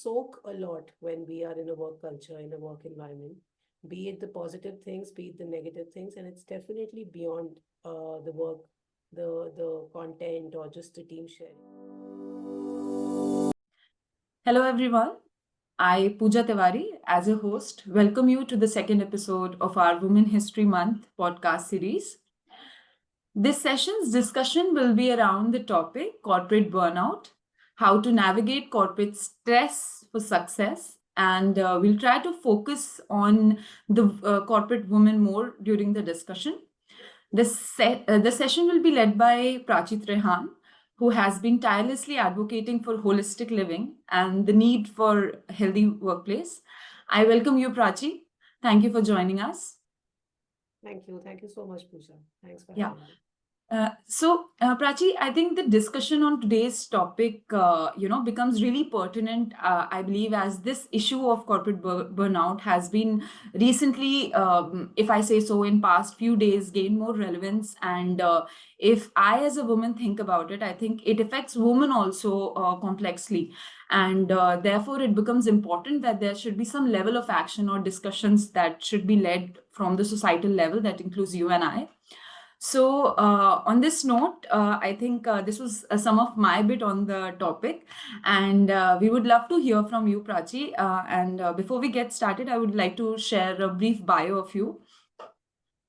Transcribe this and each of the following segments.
soak a lot when we are in a work culture, in a work environment, be it the positive things, be it the negative things, and it's definitely beyond the work, the content, or just the team sharing. Hello, everyone. I, Pooja Tiwari, as a host, welcome you to the second episode of our Women History Month podcast series. This session's discussion will be around the topic corporate burnout, how to navigate corporate stress for success, and we'll try to focus on the corporate women more during the discussion. The session will be led by Prachi Trehan, who has been tirelessly advocating for holistic living and the need for a healthy workplace. I welcome you, Prachi. Thank you for joining us. Thank you. Thank you so much, Pooja. Thanks for Yeah. having me. Prachi, I think the discussion on today's topic, becomes really pertinent, I believe, as this issue of corporate burnout has been recently, if I say so, in past few days, gained more relevance. And if I, as a woman, think about it, I think it affects women also complexly. And therefore, it becomes important that there should be some level of action or discussions that should be led from the societal level that includes you and I. So, on this note, I think this was some of my bit on the topic, and we would love to hear from you, Prachi. And before we get started, I would like to share a brief bio of you.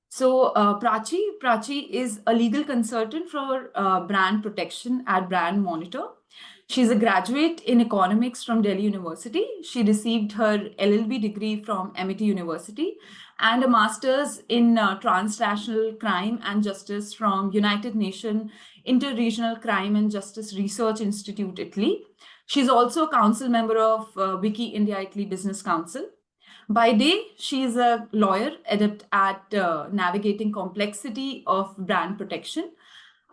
So, Prachi is a legal consultant for brand protection at BrandMonitor. She's a graduate in economics from Delhi University. She received her LLB degree from MIT University and a master's in transnational crime and justice from United Nations Interregional Crime and Justice Research Institute, Italy. She's also a council member of Wiki India Italy Business Council. By day, she is a lawyer adept at navigating complexity of brand protection.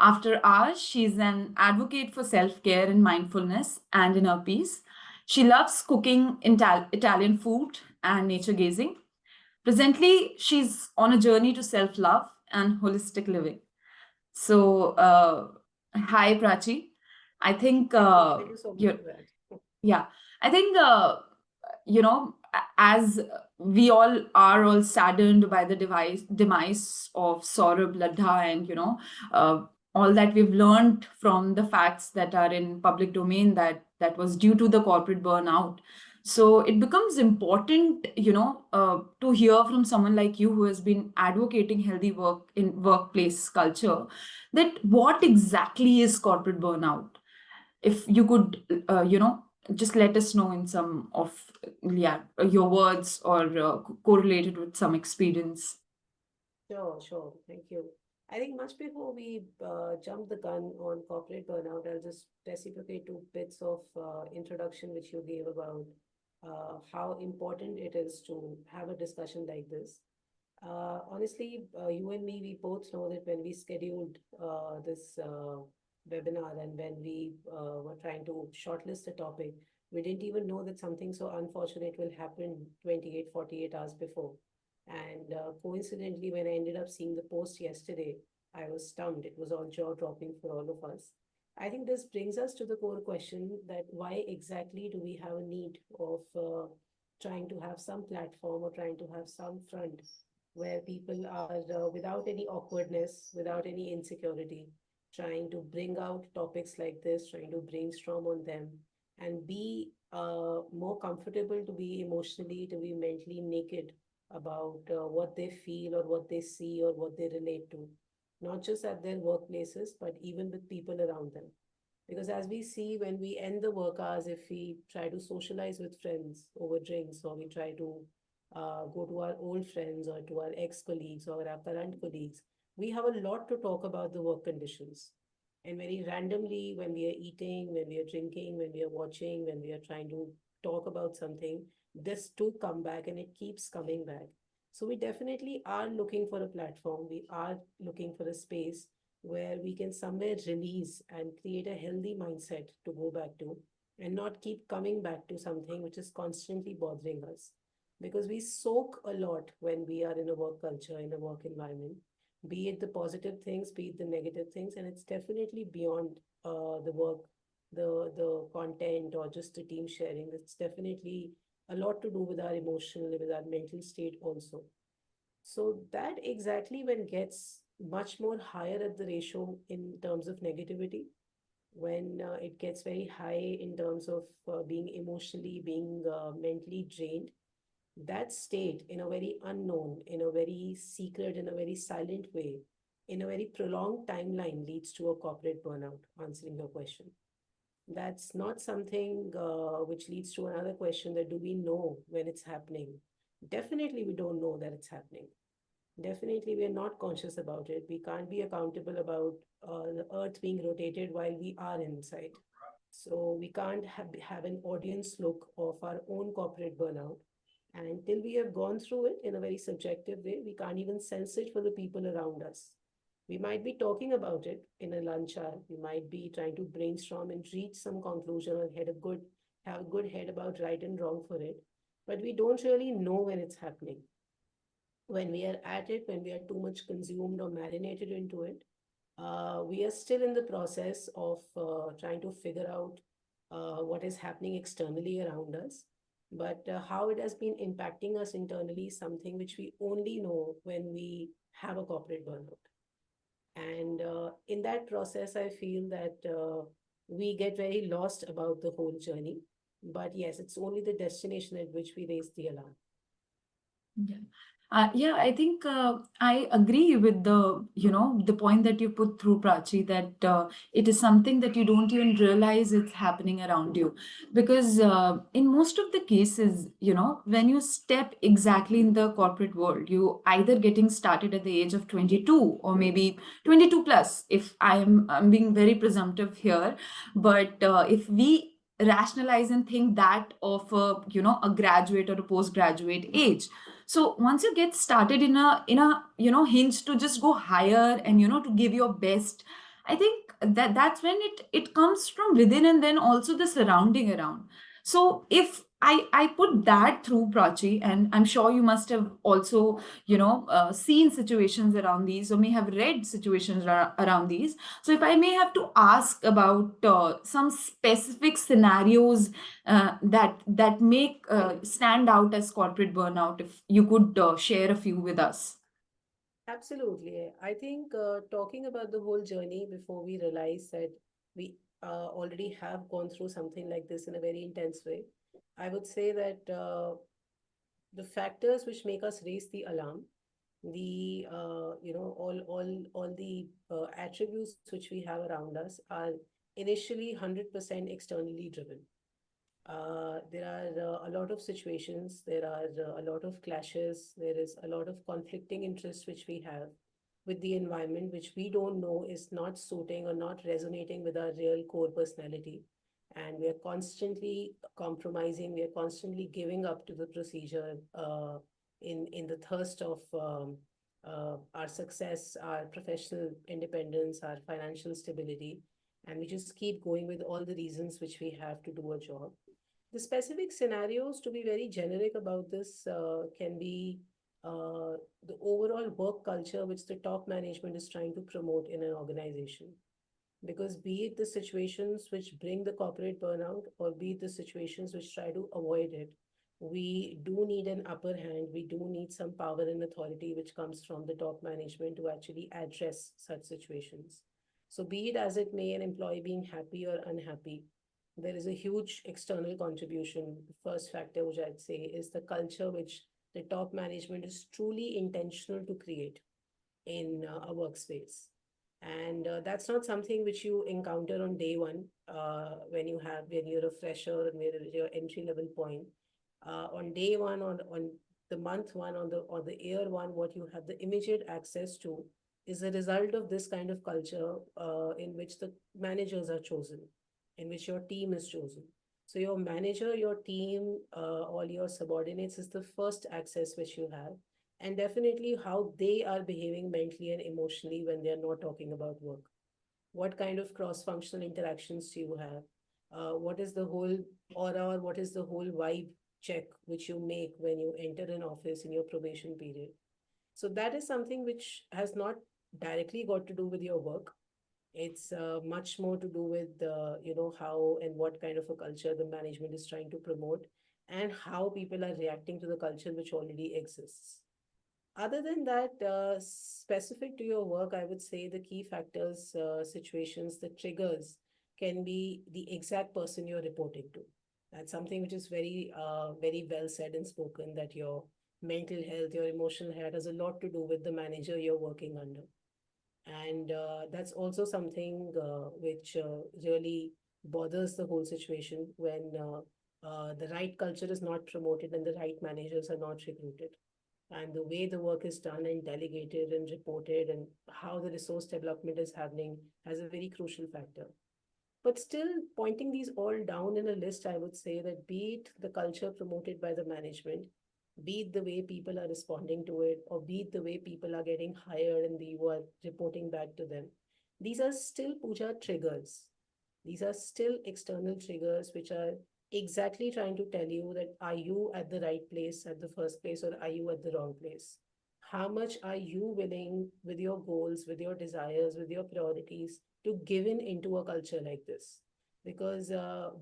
After hours, she is an advocate for self-care and mindfulness and inner peace. She loves cooking Italian food and nature gazing. Presently, she's on a journey to self-love and holistic living. So, hi, Prachi. I think Thank you so much you're, for that. yeah, I think as we all are all saddened by the demise of Saurabh Ladha, and uh, all that we've learned from the facts that are in public domain, that was due to the corporate burnout. So it becomes important, to hear from someone like you who has been advocating healthy work in workplace culture, that what exactly is corporate burnout. If you could, just let us know in some of, your words, or correlated with some experience. Sure, sure. Thank you. I think much before we jump the gun on corporate burnout, I'll just reciprocate two bits of introduction which you gave about how important it is to have a discussion like this. Honestly, you and me, we both know that when we scheduled this webinar and when we were trying to shortlist the topic, we didn't even know that something so unfortunate will happen 28, 48 hours before. And coincidentally, when I ended up seeing the post yesterday, I was stunned. It was all jaw-dropping for all of us. I think this brings us to the core question that why exactly do we have a need of trying to have some platform or trying to have some front where people are without any awkwardness, without any insecurity, trying to bring out topics like this, trying to brainstorm on them, and be more comfortable to be emotionally, to be mentally naked about what they feel or what they see or what they relate to, not just at their workplaces, but even with people around them. Because as we see when we end the work hours, if we try to socialize with friends over drinks, or we try to go to our old friends or to our ex-colleagues or our current colleagues, we have a lot to talk about the work conditions. And very randomly, when we are eating, when we are drinking, when we are watching, when we are trying to talk about something, this too come back and it keeps coming back. So we definitely are looking for a platform. We are looking for a space where we can somewhere release and create a healthy mindset to go back to and not keep coming back to something which is constantly bothering us. Because we soak a lot when we are in a work culture, in a work environment, be it the positive things, be it the negative things, and it's definitely beyond the work, the content or just the team sharing. It's definitely a lot to do with our emotional, with our mental state also. So that exactly when gets much more higher at the ratio in terms of negativity, when it gets very high in terms of being emotionally, being mentally drained, that state in a very unknown, in a very secret, in a very silent way, in a very prolonged timeline leads to a corporate burnout, answering your question. That's not something which leads to another question that do we know when it's happening? Definitely, we don't know that it's happening. Definitely, we are not conscious about it. We can't be accountable about the earth being rotated while we are inside. So we can't have an audience look of our own corporate burnout. And until we have gone through it in a very subjective way, we can't even sense it for the people around us. We might be talking about it in a lunch hour. We might be trying to brainstorm and reach some conclusion or have a good head about right and wrong for it. But we don't really know when it's happening. When we are at it, when we are too much consumed or marinated into it, we are still in the process of trying to figure out what is happening externally around us. But how it has been impacting us internally is something which we only know when we have a corporate burnout. And in that process, I feel that we get very lost about the whole journey. But yes, it's only the destination at which we raise the alarm. Yeah. Yeah, I think I agree with the point that you put through, Prachi, that it is something that you don't even realize it's happening around you. Because in most of the cases, when you step exactly in the corporate world, you either getting started at the age of 22 or maybe 22 plus, if I'm being very presumptive here. But if we rationalize and think that of a graduate or a postgraduate age, so once you get started in a hinge to just go higher and to give your best, I think that's when it comes from within, and then also the surrounding around. So if I put that through, Prachi, and I'm sure you must have also seen situations around these, or may have read situations around these. So if I may have to ask about some specific scenarios that make stand out as corporate burnout, if you could share a few with us. Absolutely. I think talking about the whole journey before we realize that we already have gone through something like this in a very intense way, I would say that the factors which make us raise the alarm, the all the attributes which we have around us are initially 100% externally driven. There are a lot of situations, there are a lot of clashes, there is a lot of conflicting interests which we have with the environment, which we don't know is not suiting or not resonating with our real core personality. And we are constantly compromising, we are constantly giving up to the procedure in the thirst of our success, our professional independence, our financial stability. And we just keep going with all the reasons which we have to do a job. The specific scenarios, to be very generic about this, can be the overall work culture which the top management is trying to promote in an organization. Because be it the situations which bring the corporate burnout or be it the situations which try to avoid it, we do need an upper hand. We do need some power and authority which comes from the top management to actually address such situations. So, be it as it may, an employee being happy or unhappy, there is a huge external contribution. The first factor, which I'd say, is the culture which the top management is truly intentional to create in a workspace. And that's not something which you encounter on day one when you're a fresher and you're at your entry level point. On day one, on the month one, on the year one, what you have the immediate access to is a result of this kind of culture in which the managers are chosen, in which your team is chosen. So your manager, your team, all your subordinates is the first access which you have, and definitely how they are behaving mentally and emotionally when they are not talking about work. What kind of cross-functional interactions do you have? What is the whole aura, or what is the whole vibe check which you make when you enter an office in your probation period? So that is something which has not directly got to do with your work, It's much more to do with how and what kind of a culture the management is trying to promote, and how people are reacting to the culture which already exists. Other than that, specific to your work, I would say the key factors, situations, the triggers can be the exact person you're reporting to. That's something which is very well said and spoken, that your mental health, your emotional health has a lot to do with the manager you're working under. And that's also something which really bothers the whole situation when the right culture is not promoted and the right managers are not recruited, and the way the work is done and delegated and reported and how the resource development is happening has a very crucial factor. But still, pointing these all down in a list, I would say that be it the culture promoted by the management, be it the way people are responding to it, or be it the way people are getting hired and you are reporting back to them, these are still puja triggers. These are still external triggers which are exactly trying to tell you that are you at the right place at the first place, or are you at the wrong place? How much are you willing, with your goals, with your desires, with your priorities, to give in into a culture like this? Because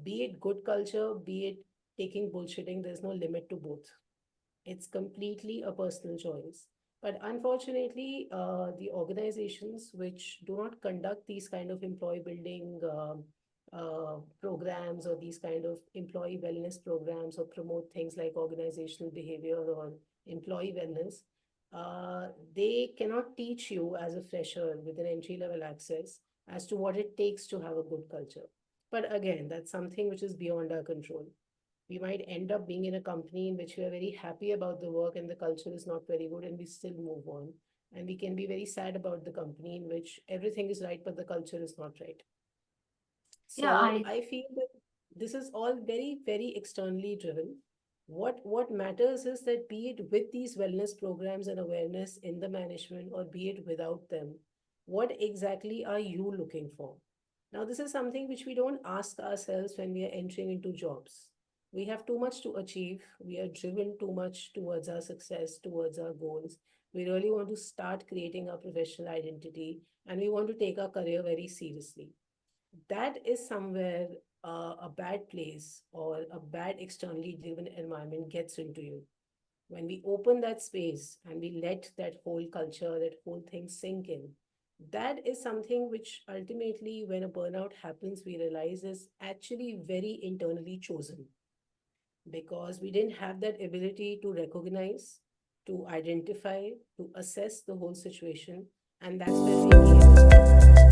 be it good culture, be it taking bullshitting, there's no limit to both. It's completely a personal choice. But unfortunately, the organizations which do not conduct these kind of employee building programs, or these kind of employee wellness programs, or promote things like organizational behavior or employee wellness, they cannot teach you as a fresher with an entry level access as to what it takes to have a good culture. But again, that's something which is beyond our control. We might end up being in a company in which we are very happy about the work and the culture is not very good, and we still move on. And we can be very sad about the company in which everything is right, but the culture is not right. Yeah, So I I feel that this is all very externally driven. What matters is that, be it with these wellness programs and awareness in the management, or be it without them, what exactly are you looking for? Now, this is something which we don't ask ourselves when we are entering into jobs. We have too much to achieve. We are driven too much towards our success, towards our goals. We really want to start creating our professional identity, and we want to take our career very seriously. That is somewhere a bad place or a bad externally driven environment gets into you. When we open that space and we let that whole culture, that whole thing sink in, that is something which ultimately, when a burnout happens, we realize is actually very internally chosen, because we didn't have that ability to recognize, to identify, to assess the whole situation. And that's where we gave up.